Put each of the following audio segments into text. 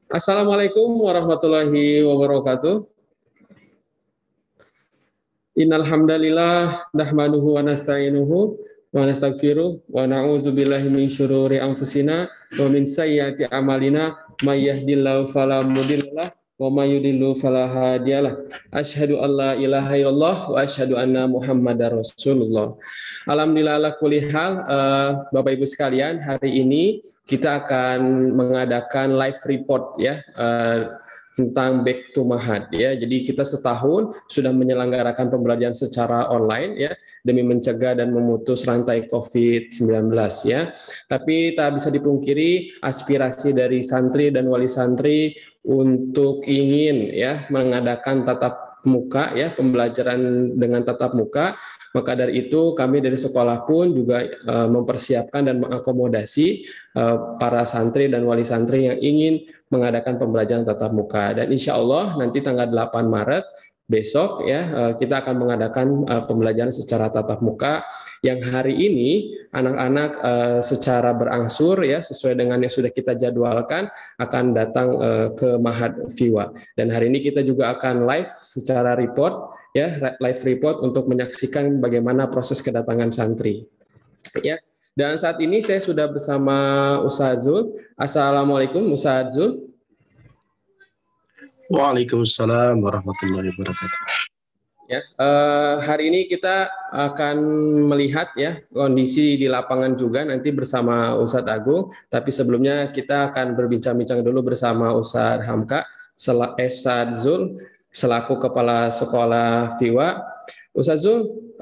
Assalamualaikum warahmatullahi wabarakatuh. Innal hamdalillah nahmaduhu wa nasta'inuhu wa nastaghfiruh wa na'udzu billahi min syururi anfusina wa min sayyiati a'malina may yahdihillahu fala mudhillalah wa may yudhlil fala hadiyalah. Asyhadu an la ilaha illallah wa asyhadu anna Muhammadar Rasulullah. Alhamdulillah ala kulli hal, Bapak Ibu sekalian, hari ini kita akan mengadakan live report ya, tentang Back to Mahat ya. Jadi kita setahun sudah menyelenggarakan pembelajaran secara online ya demi mencegah dan memutus rantai COVID-19 ya. Tapi tak bisa dipungkiri aspirasi dari santri dan wali santri untuk ingin ya mengadakan tatap muka ya, pembelajaran dengan tatap muka. Maka dari itu kami dari sekolah pun juga mempersiapkan dan mengakomodasi para santri dan wali santri yang ingin mengadakan pembelajaran tatap muka. Dan insya Allah nanti tanggal 8 Maret besok ya kita akan mengadakan pembelajaran secara tatap muka yang hari ini anak-anak secara berangsur ya sesuai dengan yang sudah kita jadwalkan akan datang ke Mahat Viwa. Dan hari ini kita juga akan live secara report ya, live report untuk menyaksikan bagaimana proses kedatangan santri. Ya. Dan saat ini saya sudah bersama Ustaz Zul. Assalamualaikum Ustaz Zul. Waalaikumsalam warahmatullahi wabarakatuh. Ya, hari ini kita akan melihat ya kondisi di lapangan juga nanti bersama Ustadz Agung. Tapi sebelumnya kita akan berbincang-bincang dulu bersama Ustadz Hamka, Ustadz Zul selaku Kepala Sekolah Viwa. Ustadz Zul,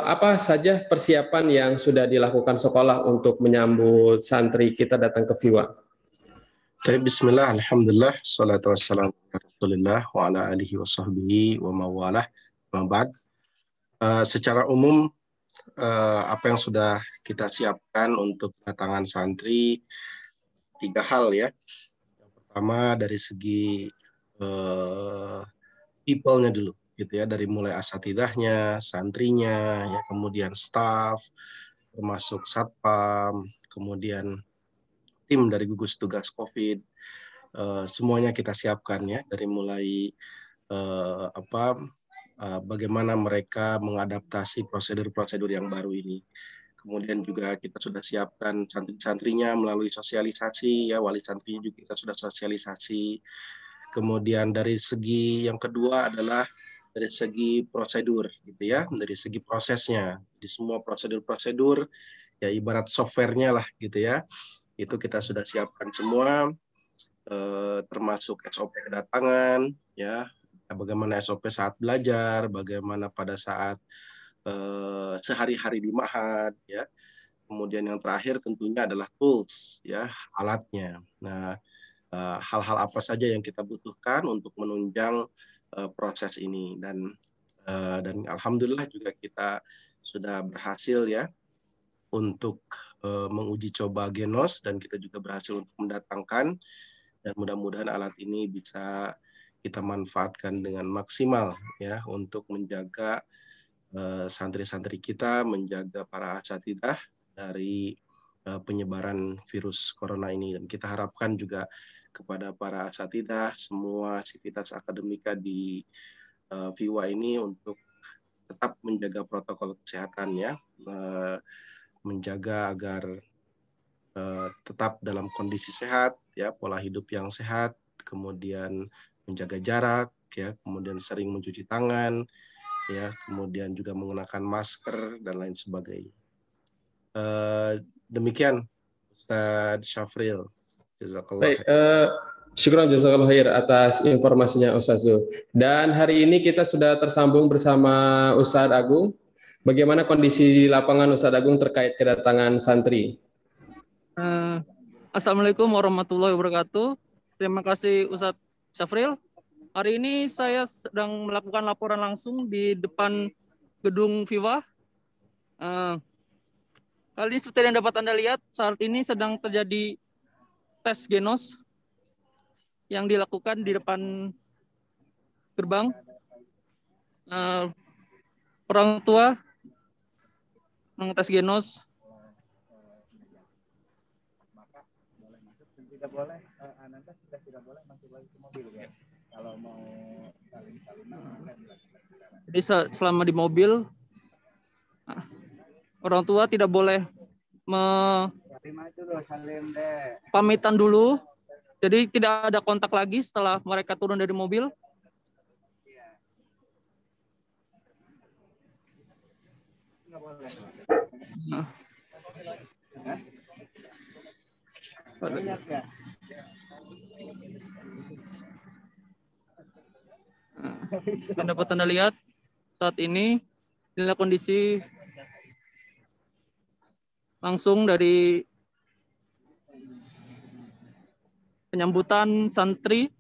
apa saja persiapan yang sudah dilakukan sekolah untuk menyambut santri kita datang ke Viwa? Bismillah, alhamdulillah, salatu wassalamu ala rasulillah wa ala alihi wa sahbihi wa mawalah. Secara umum, apa yang sudah kita siapkan untuk kedatangan santri, 3 hal ya. Yang pertama dari segi people-nya dulu, gitu ya, dari mulai asatidahnya, santrinya, ya, kemudian staff, termasuk satpam, kemudian tim dari gugus tugas COVID, semuanya kita siapkan ya, dari mulai bagaimana mereka mengadaptasi prosedur-prosedur yang baru ini. Kemudian juga kita sudah siapkan santri-santrinya melalui sosialisasi ya, wali santrinya juga kita sudah sosialisasi. Kemudian dari segi yang kedua adalah dari segi prosedur gitu ya, dari segi prosesnya. Di semua prosedur-prosedur ya ibarat softwarenya lah gitu ya. Itu kita sudah siapkan semua, termasuk SOP kedatangan ya, bagaimana SOP saat belajar, bagaimana pada saat sehari-hari di Mahat ya. Kemudian yang terakhir tentunya adalah tools ya, alatnya. Nah, hal-hal apa saja yang kita butuhkan untuk menunjang proses ini, dan alhamdulillah juga kita sudah berhasil ya untuk menguji coba Genos, dan kita juga berhasil untuk mendatangkan, dan mudah-mudahan alat ini bisa kita manfaatkan dengan maksimal ya untuk menjaga santri-santri kita, menjaga para asatidah dari penyebaran virus corona ini. Dan kita harapkan juga kepada para asatidah, semua sivitas akademika di Viwa ini untuk tetap menjaga protokol kesehatan ya, menjaga agar tetap dalam kondisi sehat ya, pola hidup yang sehat, kemudian menjaga jarak ya, kemudian sering mencuci tangan ya, kemudian juga menggunakan masker dan lain sebagainya. Demikian Ustadz Syafril. Baik, syukran jazakallahu khair atas informasinya Ustaz Zul. Dan hari ini kita sudah tersambung bersama Ustadz Agung. Bagaimana kondisi di lapangan Ustadz Agung terkait kedatangan santri? Assalamualaikum warahmatullahi wabarakatuh. Terima kasih Ustadz Syafril. Hari ini saya sedang melakukan laporan langsung di depan gedung Viva. Kali ini seperti yang dapat Anda lihat, saat ini sedang terjadi tes Genos yang dilakukan di depan gerbang. Orang tua mengetes Genos. tidak boleh, Ananda sudah tidak boleh masuk lagi ke mobil ya. Kalau mau saling-saling. Jadi selama di mobil, orang tua tidak boleh pamitan dulu. Jadi tidak ada kontak lagi setelah mereka turun dari mobil. Dapat Anda lihat saat ini inilah kondisi langsung dari penyambutan santri.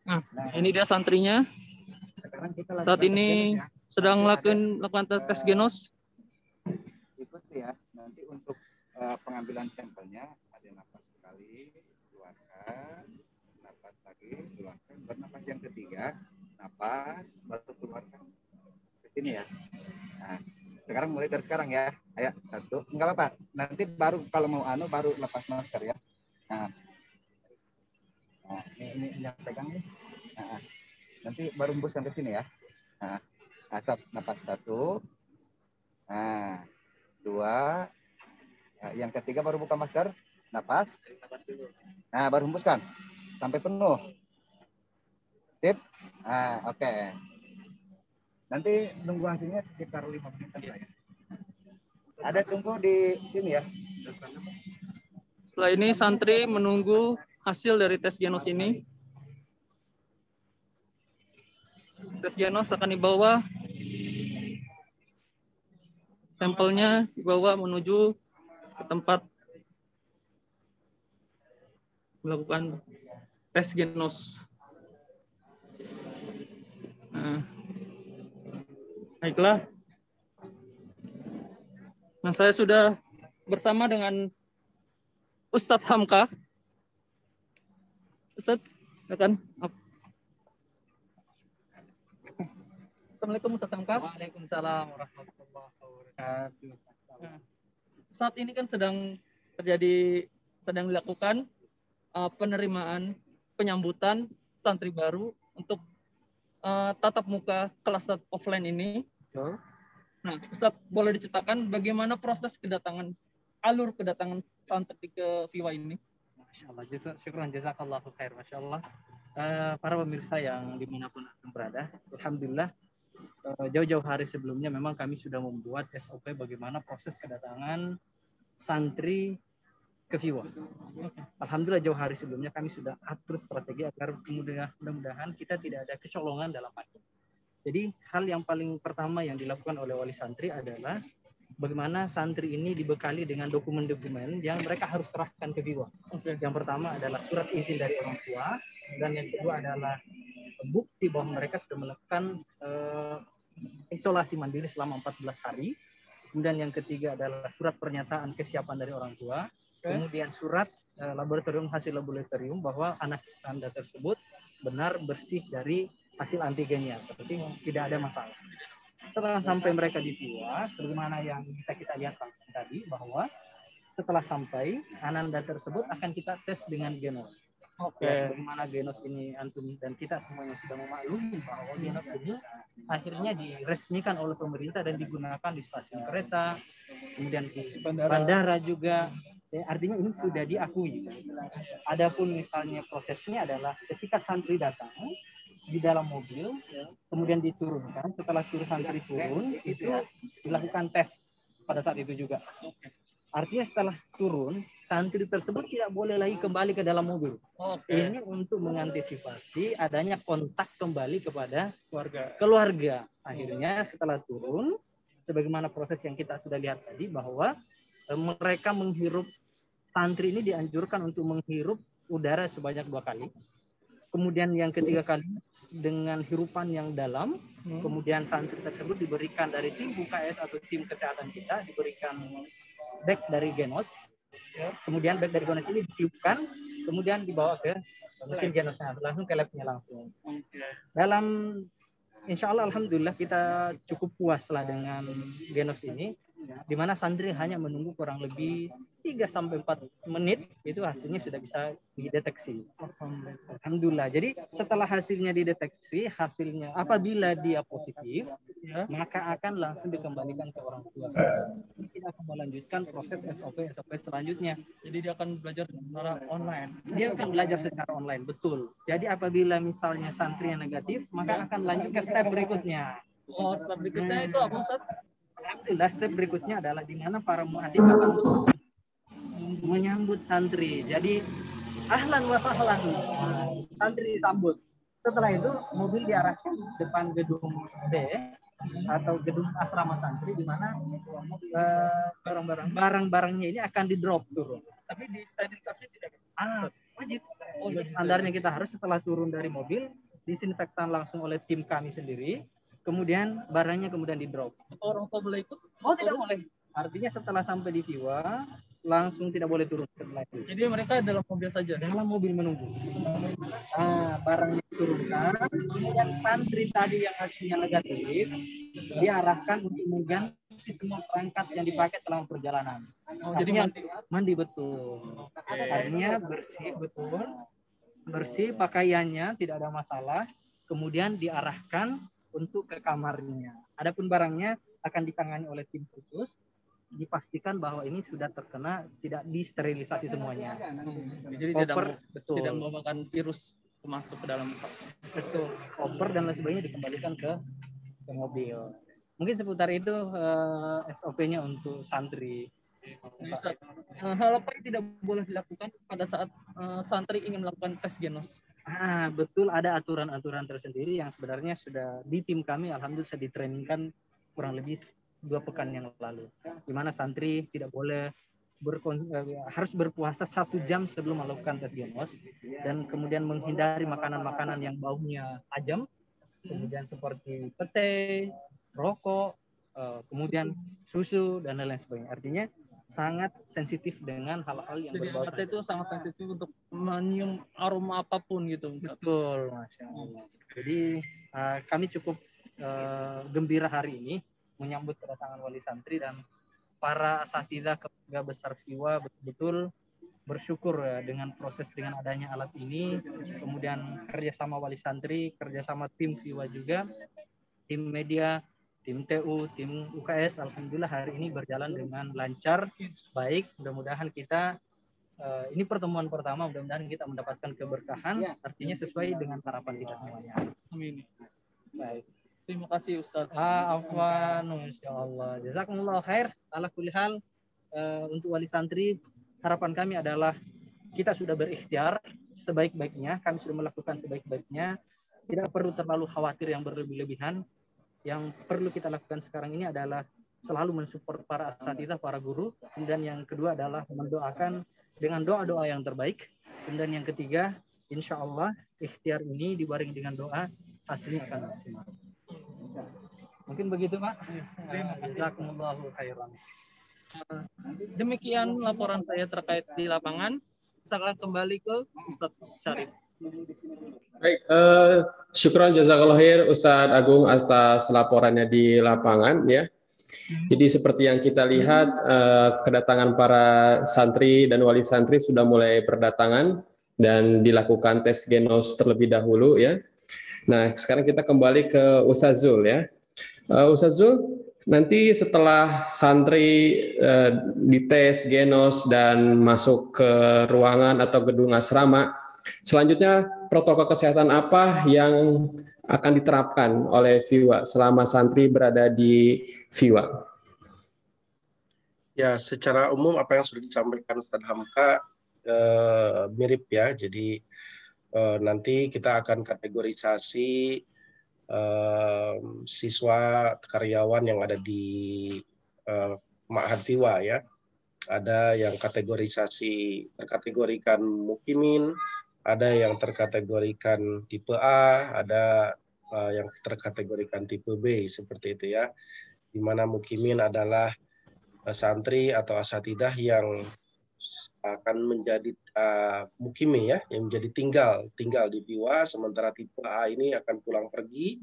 Nah, ini dia santrinya. Saat ini sedang melakukan tes genos. Ikuti ya, nanti untuk pengambilan sampelnya ada nafas sekali, keluarkan, nafas lagi, keluarkan, bernapas yang ketiga, nafas, baru keluarkan ke sini ya. Nah, sekarang mulai dari sekarang ya, ayo satu, enggak apa-apa, nanti baru kalau mau baru lepas masker ya. Nah, ini yang pegang nih. Nah, nanti baru hembuskan ke sini ya. Nah, asap nafas satu, nah, dua, nah, yang ketiga baru buka masker, nafas, nah baru hembuskan sampai penuh. Sip, nah oke. Nanti tunggu hasilnya sekitar 5 menit ya. Ada tunggu di sini ya. Setelah ini santri menunggu hasil dari tes genos ini. Tes genos akan dibawa, sampelnya dibawa menuju ke tempat melakukan tes genos. Nah, baiklah. Nah, saya sudah bersama dengan Ustadz Hamka. Ustadz, silakan. Assalamualaikum Ustadz Hamka. Waalaikumsalam warahmatullahi wabarakatuh. Nah, saat ini kan sedang dilakukan penerimaan penyambutan santri baru untuk tatap muka kelas offline ini. Nah, Ustadz boleh diceritakan bagaimana proses alur kedatangan santri ke Viwa ini? Masya Allah, syukran jazakallahu khair. Masya Allah, para pemirsa yang dimanapun berada, alhamdulillah jauh-jauh hari sebelumnya memang kami sudah membuat SOP bagaimana proses kedatangan santri ke Viwa. Alhamdulillah jauh hari sebelumnya kami sudah atur strategi agar mudah-mudahan kita tidak ada kecolongan dalam hal ini. Jadi hal yang paling pertama yang dilakukan oleh wali santri adalah bagaimana santri ini dibekali dengan dokumen-dokumen yang mereka harus serahkan ke Viwa. Yang pertama adalah surat izin dari orang tua, dan yang kedua adalah bukti bahwa mereka sudah melakukan isolasi mandiri selama 14 hari. Kemudian yang ketiga adalah surat pernyataan kesiapan dari orang tua. Kemudian surat hasil laboratorium bahwa anak Anda tersebut benar bersih dari hasil antigennya, seperti tidak ada masalah. Setelah sampai mereka di Viwa, sebagaimana yang kita lihat tadi, bahwa setelah sampai Ananda tersebut akan kita tes dengan genos. Ya, bagaimana genos ini antum dan kita semuanya sudah memaklumi bahwa genos ini akhirnya diresmikan oleh pemerintah dan digunakan di stasiun kereta, kemudian di bandara juga. Ya, artinya ini sudah diakui. Adapun misalnya prosesnya adalah ketika santri datang di dalam mobil, kemudian diturunkan. Setelah santri turun, itu dilakukan tes pada saat itu juga. Artinya setelah turun, santri tersebut tidak boleh lagi kembali ke dalam mobil. Ini untuk mengantisipasi adanya kontak kembali kepada keluarga. Akhirnya setelah turun, sebagaimana proses yang kita sudah lihat tadi, bahwa mereka menghirup, santri ini dianjurkan untuk menghirup udara sebanyak 2 kali. Kemudian yang ketiga kali dengan hirupan yang dalam, Kemudian santri tersebut diberikan dari tim UKS atau tim kesehatan kita, diberikan bag dari Genos. Kemudian bag dari Genos ini ditiupkan, kemudian dibawa ke mesin Genosnya, langsung ke labnya langsung. Dalam insya Allah alhamdulillah kita cukup puas lah dengan Genos ini, di mana santri hanya menunggu kurang lebih 3-4 menit itu hasilnya sudah bisa dideteksi. Alhamdulillah. Jadi setelah hasilnya dideteksi, hasilnya apabila dia positif, maka akan langsung dikembalikan ke orang tua. Kita akan melanjutkan proses SOP selanjutnya. Jadi dia akan belajar secara online. Dia akan belajar secara online, betul. Jadi apabila misalnya santri yang negatif, maka akan lanjut ke step berikutnya. Oh, step berikutnya itu apa, Ustaz? Alhamdulillah, step berikutnya adalah di mana para muadzin akan menyambut santri. Jadi ahlan wa sahlan, santri disambut. Setelah itu mobil diarahkan depan gedung B atau gedung asrama santri, di mana barang-barangnya ini akan di drop turun. Tapi di sterilisasi tidak. Wajib. Standarnya kita harus setelah turun dari mobil disinfektan langsung oleh tim kami sendiri. Kemudian barangnya kemudian di drop. Orang tua boleh ikut? Oh, tidak boleh. Artinya setelah sampai di Viwa langsung tidak boleh turun setelah itu. Jadi mereka dalam mobil saja. Dalam mobil menunggu. Barangnya diturunkan, kemudian santri tadi yang hasilnya negatif diarahkan untuk mengganti semua perangkat yang dipakai selama perjalanan. Jadi mandi betul. Artinya bersih betul, bersih pakaiannya tidak ada masalah. Kemudian diarahkan untuk ke kamarnya. Adapun barangnya akan ditangani oleh tim khusus, dipastikan bahwa ini sudah terkena, tidak disterilisasi semuanya. Jadi tidak membawakan virus masuk ke dalam betul. Koper dan lain sebagainya dikembalikan ke mobil. Mungkin seputar itu SOP-nya untuk santri. Hal apa yang tidak boleh dilakukan pada saat santri ingin melakukan tes Genos? Betul, ada aturan-aturan tersendiri yang sebenarnya sudah di tim kami alhamdulillah sudah ditrainingkan kurang lebih 2 pekan yang lalu, di mana santri tidak boleh harus berpuasa 1 jam sebelum melakukan tes Genos, dan kemudian menghindari makanan-makanan yang baunya tajam, kemudian seperti pete, rokok, kemudian susu dan lain-lain sebagainya. Artinya sangat sensitif dengan hal-hal yang jadi berbau. mata itu sangat sensitif untuk menyium aroma apapun gitu. Betul, Masya Allah. Jadi kami cukup gembira hari ini menyambut kedatangan wali santri, dan para asatidzah keluarga besar Viwa betul-betul bersyukur ya dengan proses, dengan adanya alat ini, kemudian kerjasama wali santri, kerjasama tim Viwa juga, tim media, tim TU, tim UKS, alhamdulillah hari ini berjalan dengan lancar, baik. Mudah-mudahan kita ini pertemuan pertama, mudah-mudahan kita mendapatkan keberkahan, artinya sesuai dengan harapan kita semuanya. Amin. Baik. Terima kasih Ustaz. Afwan, insyaallah. Jazakumullah khair. Ala kulli hal, untuk wali santri, harapan kami adalah kita sudah berikhtiar sebaik-baiknya, kami sudah melakukan sebaik-baiknya, tidak perlu terlalu khawatir yang berlebih-lebihan. Yang perlu kita lakukan sekarang ini adalah selalu mensupport para asatidzah, para guru. Kemudian yang kedua adalah mendoakan dengan doa-doa yang terbaik. Kemudian yang ketiga, insya Allah ikhtiar ini dibarengi dengan doa, hasilnya akan maksimal. Mungkin begitu, Pak. Jazakumullahu khairan. Demikian laporan saya terkait di lapangan. Saya kembali ke Ustaz Syarif. Baik, syukron jazakallahu khair Ustadz Agung atas laporannya di lapangan ya. Jadi seperti yang kita lihat, kedatangan para santri dan wali santri sudah mulai berdatangan dan dilakukan tes Genos terlebih dahulu ya. Nah, sekarang kita kembali ke Ustaz Zul ya. Ustaz Zul, nanti setelah santri dites Genos dan masuk ke ruangan atau gedung asrama, selanjutnya protokol kesehatan apa yang akan diterapkan oleh Viwa selama santri berada di Viwa? Ya, secara umum apa yang sudah disampaikan Ustadz Hamka mirip ya. Jadi nanti kita akan kategorisasi siswa karyawan yang ada di Ma'had Viwa ya. Ada yang terkategorikan mukimin, ada yang terkategorikan tipe A, ada yang terkategorikan tipe B seperti itu ya, di mana mukimin adalah santri atau asatidah yang akan menjadi mukimi ya, yang menjadi tinggal di Piwa, sementara tipe A ini akan pulang pergi,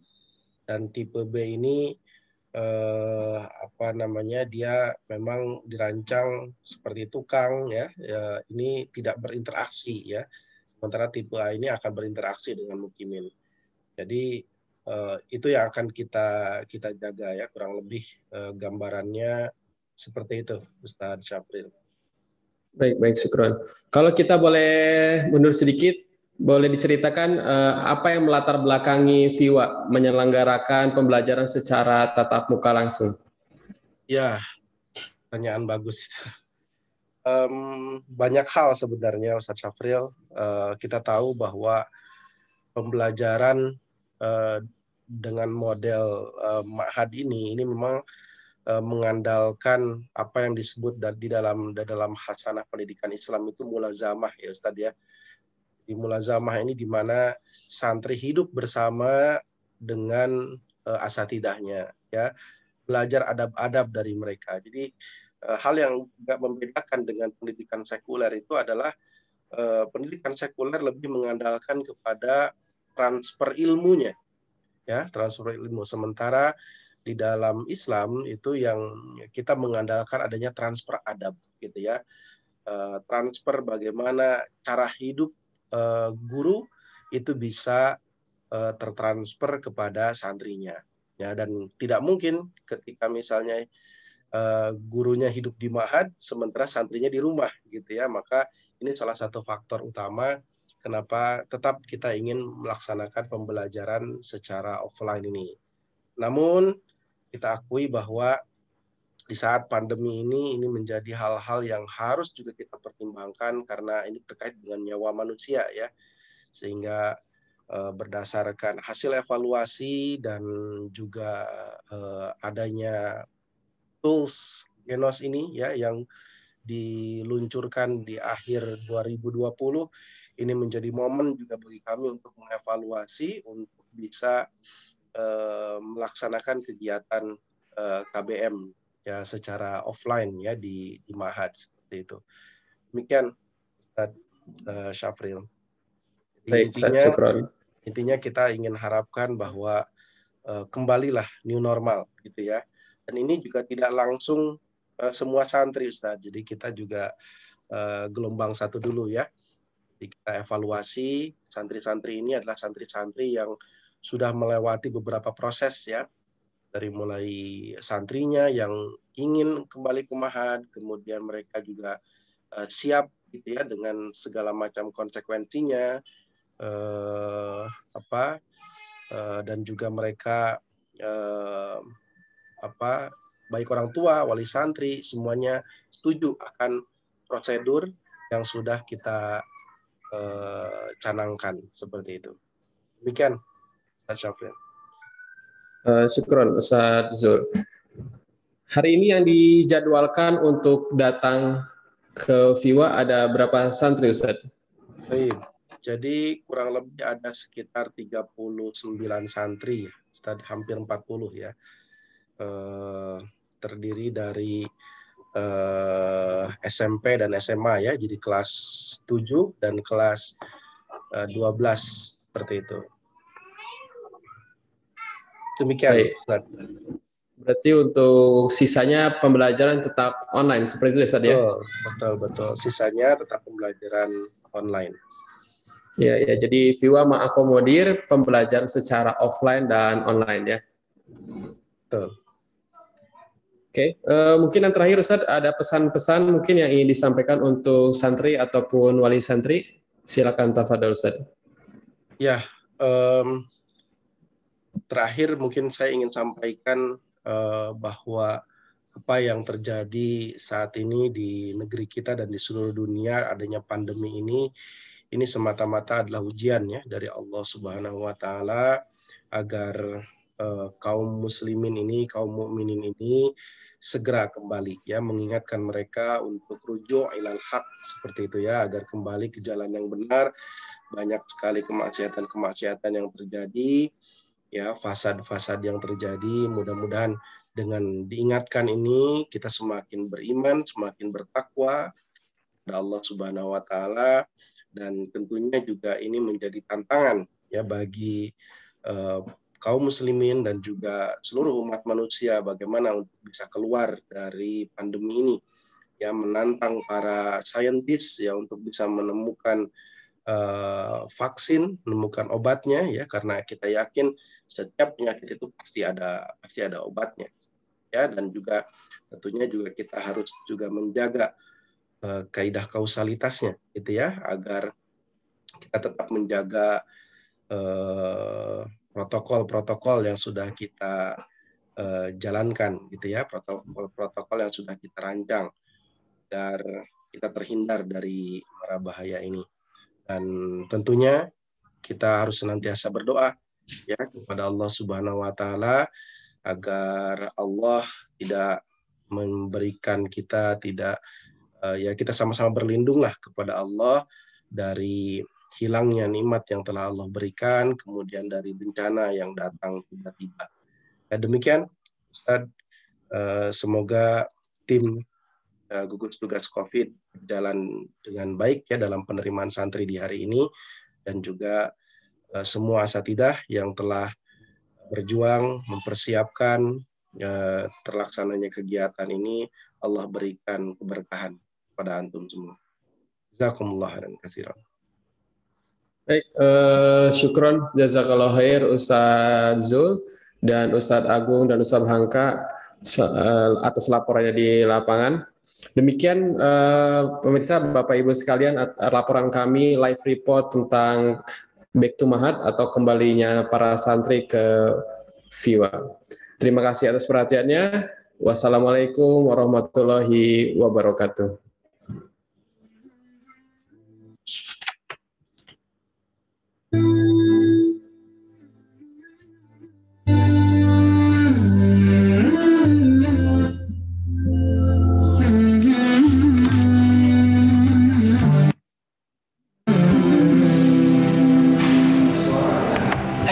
dan tipe B ini dia memang dirancang seperti tukang ya, ini tidak berinteraksi ya, sementara tipe A ini akan berinteraksi dengan mukimin. Jadi itu yang akan kita jaga ya, kurang lebih gambarannya seperti itu, Ustadz Syafril. Baik, Syukron. Kalau kita boleh mundur sedikit, boleh diceritakan apa yang melatar belakangi Viwa menyelenggarakan pembelajaran secara tatap muka langsung? Ya, pertanyaan bagus. Banyak hal sebenarnya, Ustadz Syafril. Kita tahu bahwa pembelajaran dengan model ma'had ini memang mengandalkan apa yang disebut di dalam khasanah pendidikan Islam itu mulazamah ya Ustaz ya. Di mulazamah ini di mana santri hidup bersama dengan asatidahnya ya, belajar adab-adab dari mereka. Jadi hal yang juga membedakan dengan pendidikan sekuler itu adalah pendidikan sekuler lebih mengandalkan kepada transfer ilmunya ya, transfer ilmu, sementara di dalam Islam itu yang kita mengandalkan adanya transfer adab gitu ya, transfer bagaimana cara hidup guru itu bisa tertransfer kepada santrinya ya, dan tidak mungkin ketika misalnya gurunya hidup di ma'had sementara santrinya di rumah gitu ya, maka ini salah satu faktor utama kenapa tetap kita ingin melaksanakan pembelajaran secara offline ini. Namun kita akui bahwa di saat pandemi ini menjadi hal-hal yang harus juga kita pertimbangkan karena ini terkait dengan nyawa manusia ya, sehingga berdasarkan hasil evaluasi dan juga adanya tools Genos ini ya yang diluncurkan di akhir 2020, ini menjadi momen juga bagi kami untuk mengevaluasi untuk bisa melaksanakan kegiatan KBM ya secara offline ya di ma'had seperti itu. Demikian Ustadz Syafril. Baik, intinya kita ingin harapkan bahwa kembalilah new normal gitu ya. Dan ini juga tidak langsung semua santri Ustadz. Jadi kita juga gelombang satu dulu ya. Jadi kita evaluasi santri-santri ini adalah santri-santri yang sudah melewati beberapa proses ya, dari mulai santrinya yang ingin kembali ke ma'had, kemudian mereka juga siap gitu ya dengan segala macam konsekuensinya, dan juga mereka baik orang tua, wali santri, semuanya setuju akan prosedur yang sudah kita canangkan seperti itu. Demikian Ustaz Syafril. Syukron Ustaz Zul. Hari ini yang dijadwalkan untuk datang ke Viwa ada berapa santri Ustaz? Baik. Jadi kurang lebih ada sekitar 39 santri, Ustaz, hampir 40 ya. Terdiri dari SMP dan SMA ya, jadi kelas 7 dan kelas 12 seperti itu. Demikian, Ustaz. Berarti untuk sisanya pembelajaran tetap online seperti itu Ustaz ya? Betul. Sisanya tetap pembelajaran online. Ya, jadi Viwa mengakomodir pembelajaran secara offline dan online ya. Betul. Oke, mungkin yang terakhir Ustaz, ada pesan-pesan mungkin yang ingin disampaikan untuk santri ataupun wali santri. Silakan tafadhol Ustaz. Ya, terakhir mungkin saya ingin sampaikan bahwa apa yang terjadi saat ini di negeri kita dan di seluruh dunia, adanya pandemi ini semata-mata adalah ujian ya dari Allah Subhanahu wa taala agar kaum muslimin ini, kaum mukminin ini segera kembali ya, mengingatkan mereka untuk rujuk ilal haq seperti itu ya, agar kembali ke jalan yang benar. Banyak sekali kemaksiatan yang terjadi ya fasad-fasad yang terjadi. Mudah-mudahan dengan diingatkan ini kita semakin beriman, semakin bertakwa kepada Allah Subhanahu wa taala, dan tentunya juga ini menjadi tantangan ya bagi kaum muslimin dan juga seluruh umat manusia bagaimana untuk bisa keluar dari pandemi ini, ya menantang para saintis ya untuk bisa menemukan vaksin, menemukan obatnya ya, karena kita yakin setiap penyakit itu pasti ada obatnya ya, dan juga tentunya juga kita harus juga menjaga kaidah kausalitasnya gitu ya, agar kita tetap menjaga protokol-protokol yang sudah kita jalankan gitu ya, protokol yang sudah kita rancang agar kita terhindar dari mara bahaya ini. Dan tentunya kita harus senantiasa berdoa ya kepada Allah Subhanahu wa taala agar Allah tidak memberikan kita ya kita sama-sama berlindunglah kepada Allah dari hilangnya nikmat yang telah Allah berikan, kemudian dari bencana yang datang tiba-tiba. Ya, demikian Ustadz, semoga tim gugus tugas COVID berjalan dengan baik ya dalam penerimaan santri di hari ini, dan juga semua asatidah yang telah berjuang mempersiapkan terlaksananya kegiatan ini, Allah berikan keberkahan pada antum semua. Jazakumullah khairan katsiran. Baik, syukron jazakallahu khair Ustadz Zul dan Ustadz Agung dan Ustadz Hangka atas laporannya di lapangan. Demikian pemirsa Bapak Ibu sekalian, laporan kami live report tentang Back to Mahat atau kembalinya para santri ke FIWA. Terima kasih atas perhatiannya. Wassalamualaikum warahmatullahi wabarakatuh.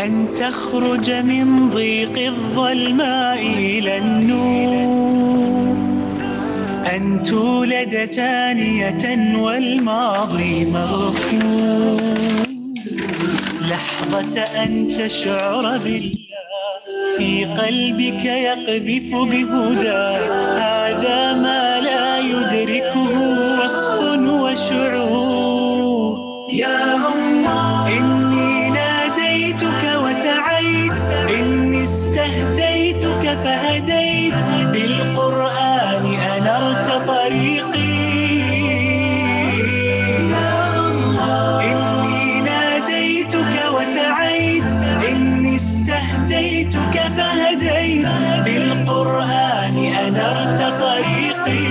أن تخرج من ضيق الظلماء إلى النور، أن تولد ثانية والماضي مغفور، لحظة أن تشعر بالله في قلبك يقذف بهدى، هذا ما لا يدركه وصف وشعور. يا الله إني ناديتك وسعيت، إني استهديتك فهديت، بالقرآن أنرت طريقي. يا الله إني ناديتك وسعيت، إني استهديتك فهديت، بالقرآن أنرت طريقي.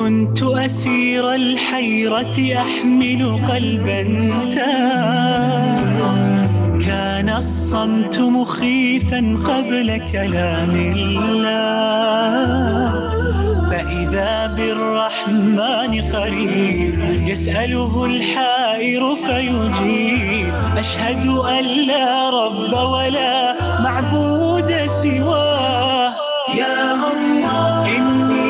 كنت أسير الحيرة أحمل قلبا تاه، كان الصمت مخيفا قبل كلام الله، فإذا بالرحمن قريب يسأله الحائر فيجيب، أشهد أن لا رب ولا معبود سواه. يا الله إني